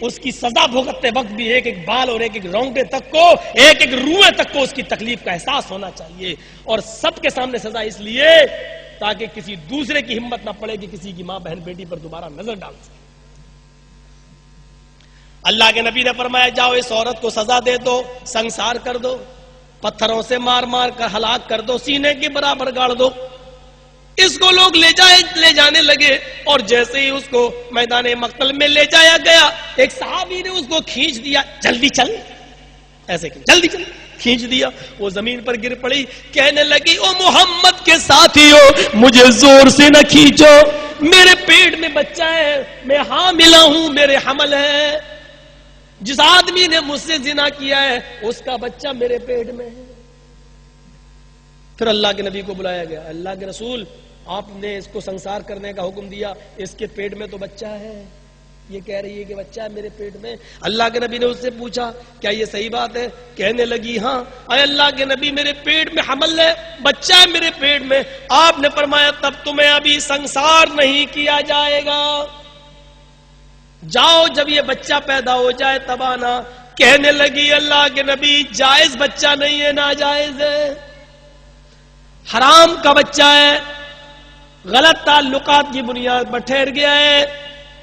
اس کی سزا بھگتتے وقت بھی ایک ایک بال اور ایک ایک رونگٹے تک کو، ایک ایک روئے تک کو اس کی تکلیف کا احساس ہونا چاہیے. اور سب کے سامنے سزا اس لیے تاکہ کسی دوسرے کی ہمت نہ پڑے کہ کسی کی ماں بہن بیٹی پر دوبارہ نظر ڈال سکے. اللہ کے نبی نے فرمایا جاؤ اس عورت کو سزا دے دو، سنسار کر دو، پتھروں سے مار مار کر ہلاک کر دو، سینے کے برابر گاڑ دو. اس کو لوگ لے جانے لگے اور جیسے ہی اس کو میدان مقتل میں لے جایا گیا ایک صحابی نے اس کو کھینچ دیا، جلدی چل، ایسے کہ جلدی چل، کھینچ دیا. وہ زمین پر گر پڑی، کہنے لگی او محمد کے ساتھیو مجھے زور سے نہ کھینچو، میرے پیٹ میں بچہ ہے، میں حاملہ ہوں، میرے حمل ہے. جس آدمی نے مجھ سے زنا کیا ہے اس کا بچہ میرے پیٹ میں ہے. پھر اللہ کے نبی کو بلایا گیا، اللہ کے رسول آپ نے اس کو سنسار کرنے کا حکم دیا، اس کے پیٹ میں تو بچہ ہے، یہ کہہ رہی ہے کہ بچہ ہے میرے پیٹ میں. اللہ کے نبی نے اس سے پوچھا کیا یہ صحیح بات ہے؟ کہنے لگی ہاں. اے اللہ کے نبی میرے پیٹ میں حمل ہے، بچہ ہے میرے پیٹ میں. آپ نے فرمایا تب تمہیں ابھی سنسار نہیں کیا جائے گا، جاؤ جب یہ بچہ پیدا ہو جائے تب آنا. کہنے لگی اللہ کے نبی جائز بچہ نہیں ہے، ناجائز ہے، حرام کا بچہ ہے، غلط تعلقات کی بنیاد پر ٹھہر گیا ہے.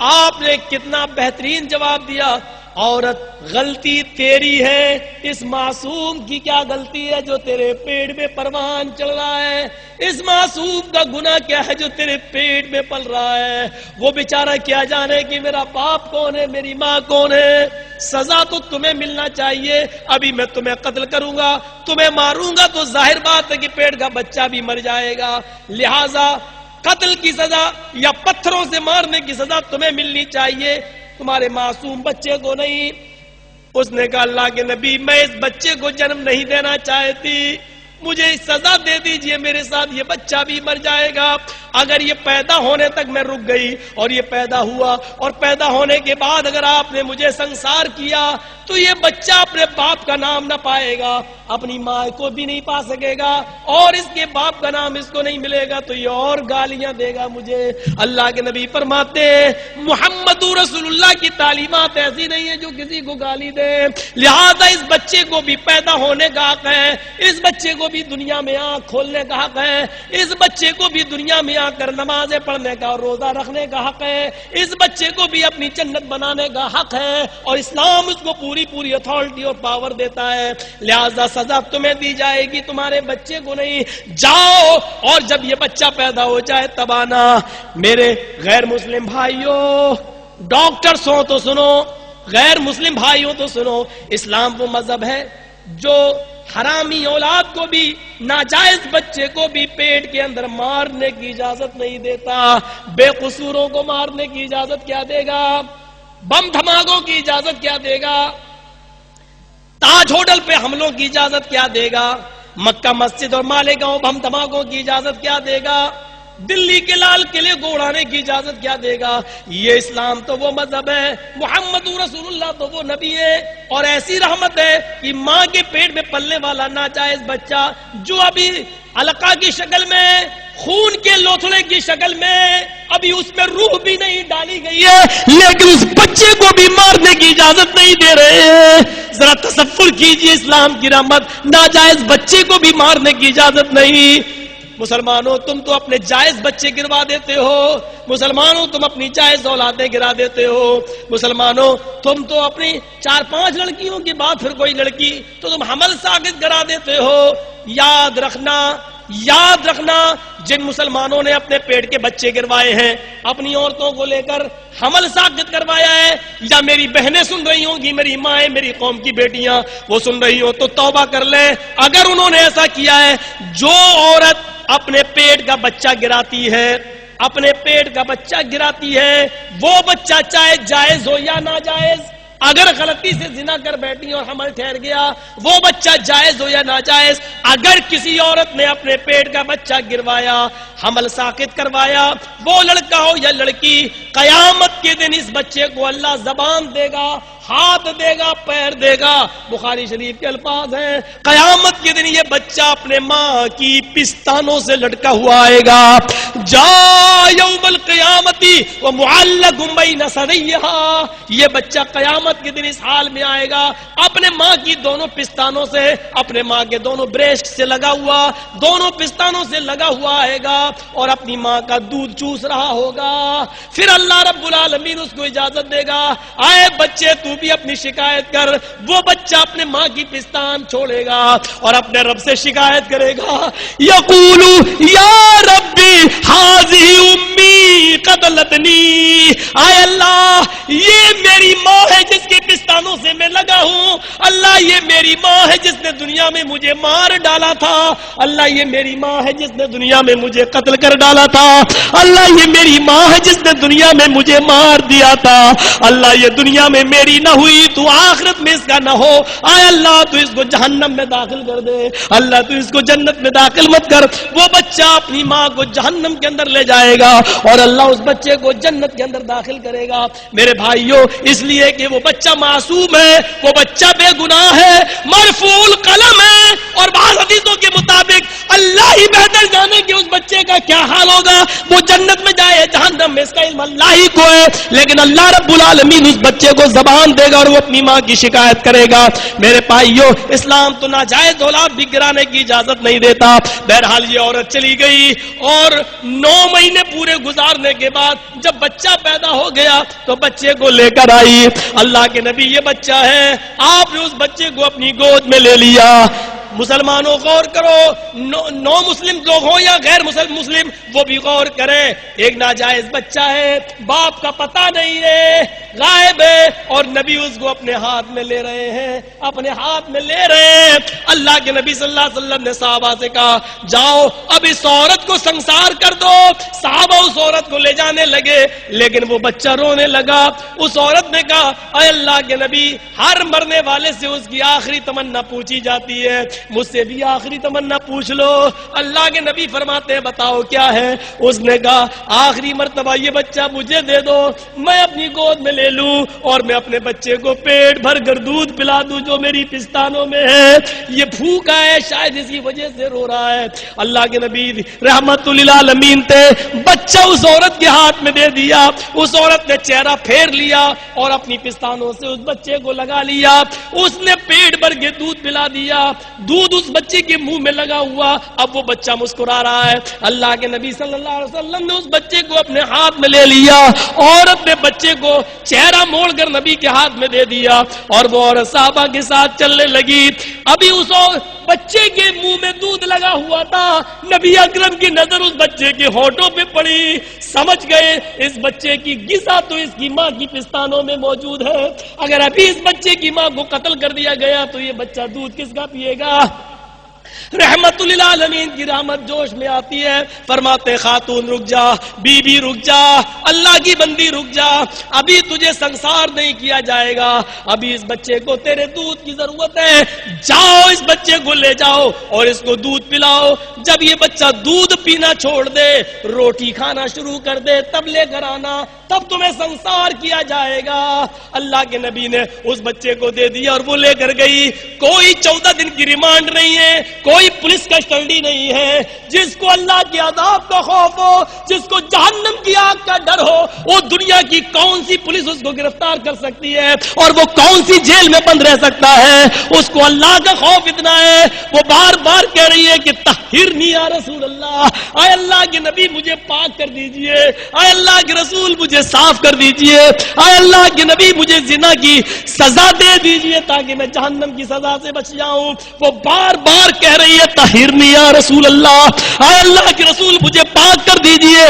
آپ نے کتنا بہترین جواب دیا، عورت غلطی تیری ہے، اس معصوم کی کیا غلطی ہے جو تیرے پیٹ میں پروان چل رہا ہے؟ اس معصوم کا گناہ کیا ہے جو تیرے پیٹ میں پل رہا ہے؟ وہ بیچارہ کیا جانے کہ میرا باپ کون ہے، میری ماں کون ہے؟ سزا تو تمہیں ملنا چاہیے. ابھی میں تمہیں قتل کروں گا، تمہیں ماروں گا تو ظاہر بات ہے کہ پیٹ کا بچہ بھی مر جائے گا. لہذا قتل کی سزا یا پتھروں سے مارنے کی سزا تمہیں ملنی چاہیے، تمہارے معصوم بچے کو نہیں. اس نے کہا اللہ کے نبی میں اس بچے کو جنم نہیں دینا چاہتی، مجھے سزا دے دیجئے، میرے ساتھ یہ بچہ بھی مر جائے گا. اگر یہ پیدا ہونے تک میں رک گئی اور یہ پیدا ہوا اور پیدا ہونے کے بعد اگر آپ نے مجھے سنسار کیا تو یہ بچہ اپنے باپ کا نام نہ پائے گا، اپنی ماں کو بھی نہیں پا سکے گا، اور اس کے باپ کا نام اس کو نہیں ملے گا تو یہ اور گالیاں دے گا مجھے. اللہ کے نبی فرماتے ہیں محمد رسول اللہ کی تعلیمات ایسی نہیں ہے جو کسی کو گالی دے. لہذا اس بچے کو بھی پیدا ہونے کا حق ہے، اس بچے کو بھی دنیا میں آنکھ کھولنے کا حق ہے، اس بچے کو بھی دنیا میں آ کر نمازیں پڑھنے کا اور روزہ رکھنے کا حق ہے، اس بچے کو بھی اپنی جنت بنانے کا حق ہے، اور اسلام اس کو پوری اتھارٹی اور پاور دیتا ہے. لہذا سزا تمہیں دی جائے گی، تمہارے بچے کو نہیں. جاؤ اور جب یہ بچہ پیدا ہو جائے تب آنا. میرے غیر مسلم بھائیوں، ڈاکٹرز ہو تو سنو، غیر مسلم بھائیوں تو سنو، اسلام وہ مذہب ہے جو حرامی اولاد کو بھی، ناجائز بچے کو بھی پیٹ کے اندر مارنے کی اجازت نہیں دیتا. بے قصوروں کو مارنے کی اجازت کیا دے گا؟ بم دھماکوں کی اجازت کیا دے گا؟ تاج ہوٹل پہ حملوں کی اجازت کیا دے گا؟ مکہ مسجد اور مالیگاؤں بم دھماکوں کی اجازت کیا دے گا؟ دلی کے لال قلعے کو اڑانے کی اجازت کیا دے گا؟ یہ اسلام تو وہ مذہب ہے، محمد رسول اللہ تو وہ نبی ہے، اور ایسی رحمت ہے کہ ماں کے پیٹ میں پلنے والا ناجائز بچہ جو ابھی علقہ کی شکل میں، خون کے لوتھڑے کی شکل میں، ابھی اس میں روح بھی نہیں ڈالی گئی ہے، لیکن اس بچے کو بھی مارنے کی اجازت نہیں دے رہے ہیں. ذرا تصور کیجئے اسلام کی رحمت، ناجائز بچے کو بھی مارنے کی اجازت نہیں. مسلمانوں تم تو اپنے جائز بچے گروا دیتے ہو، مسلمانوں تم اپنی جائز اولادیں گرا دیتے ہو، مسلمانوں تم تو اپنی 4-5 لڑکیوں کے بعد پھر کوئی لڑکی تو تم حمل ساقط کرا دیتے ہو. یاد رکھنا جن مسلمانوں نے اپنے پیٹ کے بچے گروائے ہیں، اپنی عورتوں کو لے کر حمل ساقط کروایا ہے، یا میری بہنیں سن رہی ہوں گی، میری مائیں، میری قوم کی بیٹیاں وہ سن رہی ہوں تو توبہ کر لیں. اگر انہوں نے ایسا کیا ہے، جو عورت اپنے پیٹ کا بچہ گراتی ہے، اپنے پیٹ کا بچہ گراتی ہے، وہ بچہ چاہے جائز ہو یا ناجائز، اگر غلطی سے زنا کر بیٹھی اور حمل ٹھہر گیا، وہ بچہ جائز ہو یا ناجائز، اگر کسی عورت نے اپنے پیٹ کا بچہ گروایا، حمل ساقط کروایا، وہ لڑکا ہو یا لڑکی، قیامت کے دن اس بچے کو اللہ زبان دے گا، ہاتھ دے گا، پیر دے گا۔ بخاری شریف کے الفاظ ہیں، قیامت کے دن یہ بچہ اپنے ماں کی پستانوں سے لٹکا ہوا آئے گا۔ جا یوم القیامتی ومعلق بین ثدیہا، یہ بچہ قیامت کے دن اس حال میں آئے گا، اپنے ماں کی دونوں پستانوں سے، اپنے ماں کے دونوں بریسٹ سے لگا ہوا، دونوں پستانوں سے لگا ہوا آئے گا اور اپنی ماں کا دودھ چوس رہا ہوگا۔ پھر اللہ رب العالمین اس کو اجازت دے گا، آئے بچے تو بھی اپنی شکایت کر۔ وہ بچہ اپنے ماں کی پستان چھوڑے گا اور اپنے رب سے شکایت کرے گا، یقول یا ربی ہذہ امی قتلتنی، آئے اللہ یہ میری ماں ہے جس کی پستانوں سے میں لگا ہوں، اللہ یہ میری ماں ہے جس نے دنیا میں مجھے مار ڈالا تھا، اللہ یہ میری ماں ہے جس نے دنیا میں مجھے قتل کر ڈالا تھا، اللہ یہ میری ماں ہے جس نے دنیا میں مجھے مار دیا تھا، اللہ یہ دنیا میں میری نہ ہوئی تو آخرت میں اس کا نہ ہو، آئے اللہ تو اس کو جہنم میں داخل کر دے، اللہ تو اس کو جنت میں داخل مت کر۔ وہ بچہ اپنی ماں کو جہنم کے اندر لے جائے گا اور اللہ اس بچے کو جنت کے اندر داخل کرے گا۔ میرے بھائیوں، اس لیے کہ وہ بچہ معصوم ہے، وہ بچہ بے گناہ ہے، مرفوع القلم ہے، اور بعض حدیثوں کے مطابق اللہ ہی بہتر جانے کہ اس بچے کا کیا حال ہوگا، وہ جنت میں جائے جہنم میں، اس کا علم اللہ ہی کو ہے، لیکن اللہ رب العالمین اس بچے کو زبان دے گا اور وہ اپنی ماں کی شکایت کرے گا۔ میرے بھائیوں، اسلام تو ناجائز اولاد بھی گرانے کی اجازت نہیں دیتا۔ بہرحال یہ عورت چلی گئی اور 9 مہینے پورے گزارنے کے بعد جب بچہ پیدا ہو گیا تو بچے کو لے کر آئی، اللہ کے نبی یہ بچہ ہے، آپ نے اس بچے کو اپنی گود میں لے لیا۔ مسلمانوں غور کرو، نو مسلم لوگ ہوں یا غیر مسلم، وہ بھی غور کریں، ایک ناجائز بچہ ہے، باپ کا پتہ نہیں ہے، غائب ہے، اور نبی اس کو اپنے ہاتھ میں لے رہے ہیں، اپنے ہاتھ میں لے رہے ہیں۔ اللہ کے نبی صلی اللہ علیہ وسلم نے صحابہ سے کہا، جاؤ اب اس عورت کو سنسار کر دو۔ صحابہ اس عورت کو لے جانے لگے، لیکن وہ بچہ رونے لگا۔ اس عورت نے کہا، اے اللہ کے نبی، ہر مرنے والے سے اس کی آخری تمنا پوچھی جاتی ہے، مجھ سے بھی آخری تمنا پوچھ لو۔ اللہ کے نبی فرماتے ہیں، بتاؤ کیا ہے؟ اس نے کہا، آخری مرتبہ یہ بچہ مجھے دے دو، میں اپنی گود میں لے لوں اور میں اپنے بچے کو پیٹ بھر کر دودھ پلا دوں جو میری پستانوں میں ہے۔ یہ بھوکا ہے، شاید اسی وجہ سے رو رہا ہے۔ اللہ کے نبی رحمت للعالمین تھے، بچہ اس عورت کے ہاتھ میں دے دیا۔ اس عورت نے چہرہ پھیر لیا اور اپنی پستانوں سے اس بچے کو لگا لیا۔ اس نے پیٹ بھر کے دودھ پلا دیا، دودھ اس بچے کے منہ میں لگا ہوا، اب وہ بچہ مسکرا رہا ہے۔ اللہ کے نبی صلی اللہ علیہ وسلم نے اس بچے کو اپنے ہاتھ میں لے لیا، عورت نے بچے کو چہرہ موڑ کر نبی کے ہاتھ میں دے دیا اور وہ عورت صحابہ کے ساتھ چلنے لگی۔ ابھی اس بچے کے منہ میں دودھ لگا ہوا تھا، نبی اکرم کی نظر اس بچے کے ہونٹوں پہ پڑی، سمجھ گئے اس بچے کی غذا تو اس کی ماں کی پستانوں میں موجود ہے، اگر ابھی اس بچے کی ماں کو قتل کر دیا گیا تو یہ بچہ دودھ کس کا پیے گا؟ رحمت للعالمین کی رحمت جوش میں آتی ہے، فرماتے خاتون رک جا، بی بی رک جا، اللہ کی بندی رک جا، ابھی تجھے سنسار نہیں کیا جائے گا، ابھی اس بچے کو تیرے دودھ کی ضرورت ہے، جاؤ اس بچے کو لے جاؤ اور اس کو دودھ پلاؤ۔ جب یہ بچہ دودھ پینا چھوڑ دے، روٹی کھانا شروع کر دے، تب لے کر آنا، تب تمہیں سنسار کیا جائے گا۔ اللہ کے نبی نے اس بچے کو دے دیا اور وہ لے کر گئی۔ کوئی 14 دن کی ریمانڈ نہیں ہے، کوئی پولیس کسٹڈی نہیں ہے۔ جس کو اللہ کے عذاب کا خوف ہو، جس کو جہنم کی آگ کا ڈر ہو، وہ دنیا کی کون سی پولیس اس کو گرفتار کر سکتی ہے اور وہ کون سی جیل میں بند رہ سکتا ہے؟ اس کو اللہ کا خوف اتنا ہے، وہ بار بار کہہ رہی ہے کہ طہرنی یا رسول اللہ، اے اللہ کے نبی مجھے پاک کر دیجئے، اے اللہ کے رسول مجھے صاف کر دیجئے، اے اللہ کے نبی مجھے زنا کی سزا دے دیجئے تاکہ میں جہنم کی سزا سے بچ جاؤں۔ وہ بار بار کہہ رہی ہے طہرنی یا رسول اللہ، اے اللہ کے رسول مجھے پاک کر دیجئے۔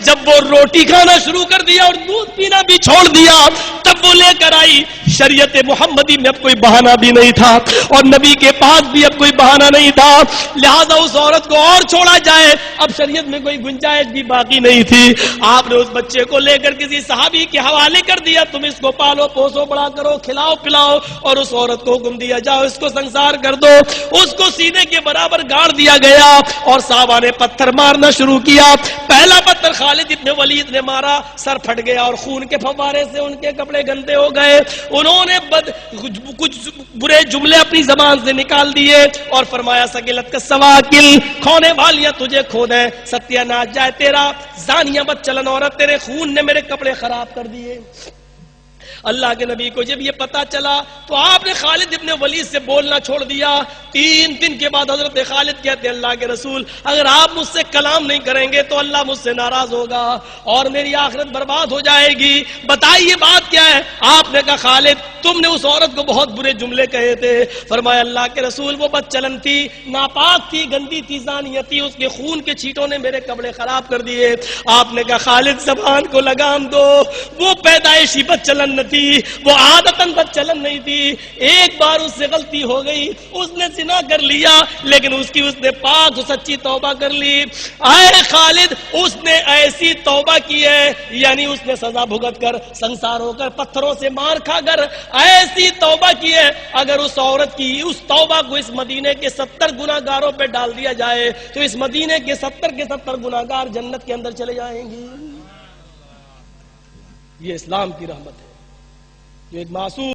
جب وہ روٹی کھانا شروع کر دیا اور دودھ پینا بھی چھوڑ دیا، تب وہ لے کر آئی شریعت محمدی میں اب کوئی بہانہ بھی نہیں تھا اور نبی کے پاس بھی اب کوئی بہانہ نہیں تھا، لہذا اس عورت کو اور چھوڑا جائے اب شریعت میں کوئی گنجائش بھی باقی نہیں تھی۔ آپ نے اس بچے کو لے کر کسی صحابی کے حوالے کر دیا، تم اس کو پالو پوسو بڑا کرو کھلاؤ پلاؤ، اور اس عورت کو حکم دیا جاؤ اس کو سنسار کر دو۔ اس کو سینے کے برابر گاڑ دیا گیا اور صحابہ نے پتھر مارنا شروع کیا۔ پہلا پتھر خالد ابن ولید نے مارا، سر پھٹ گیا اور خون کے فوارے سے ان کے کپڑے گندے ہو گئے۔ انہوں نے کچھ برے جملے اپنی زبان سے نکال دیے اور فرمایا سکلت کا سواکل، کھونے والیاں تجھے کھو دیں، ستیہ ناش جائے تیرا، زانیہ بد چلن عورت، تیرے خون نے میرے کپڑے خراب کر دیے۔ اللہ کے نبی کو جب یہ پتا چلا تو آپ نے خالد ابن ولید سے بولنا چھوڑ دیا۔ 3 دن کے بعد حضرت خالد کہتے ہیں اللہ کے رسول اگر آپ مجھ سے کلام نہیں کریں گے تو اللہ مجھ سے ناراض ہوگا اور میری آخرت برباد ہو جائے گی، بتائیے بات کیا ہے؟ آپ نے کہا خالد تم نے اس عورت کو بہت برے جملے کہے تھے۔ فرمایا اللہ کے رسول وہ بد چلن تھی، ناپاک تھی، گندی تھی، زانیہ تھی، اس کے خون کے چھینٹوں نے میرے کپڑے خراب کر دیے۔ آپ نے کہا خالد زبان کو لگام دو، وہ پیدائشی بد چلن نہ تھی، وہ عادتاً بد چلن نہیں تھی، ایک بار اس سے غلطی ہو گئی، اس نے زنا کر لیا لیکن اس نے پاک سچی توبہ کر لی۔ اے خالد اس نے ایسی توبہ کی ہے، یعنی اس نے سزا بھگت کر سنسار ہو کر پتھروں سے مار کھا کر ایسی توبہ کی ہے، اگر اس عورت کی اس توبہ کو اس مدینے کے 70 گناہگاروں پہ ڈال دیا جائے تو اس مدینے کے 70 گناہگار جنت کے اندر چلے جائیں گے۔ یہ اسلام کی رحمت ہے جو ایک معصوم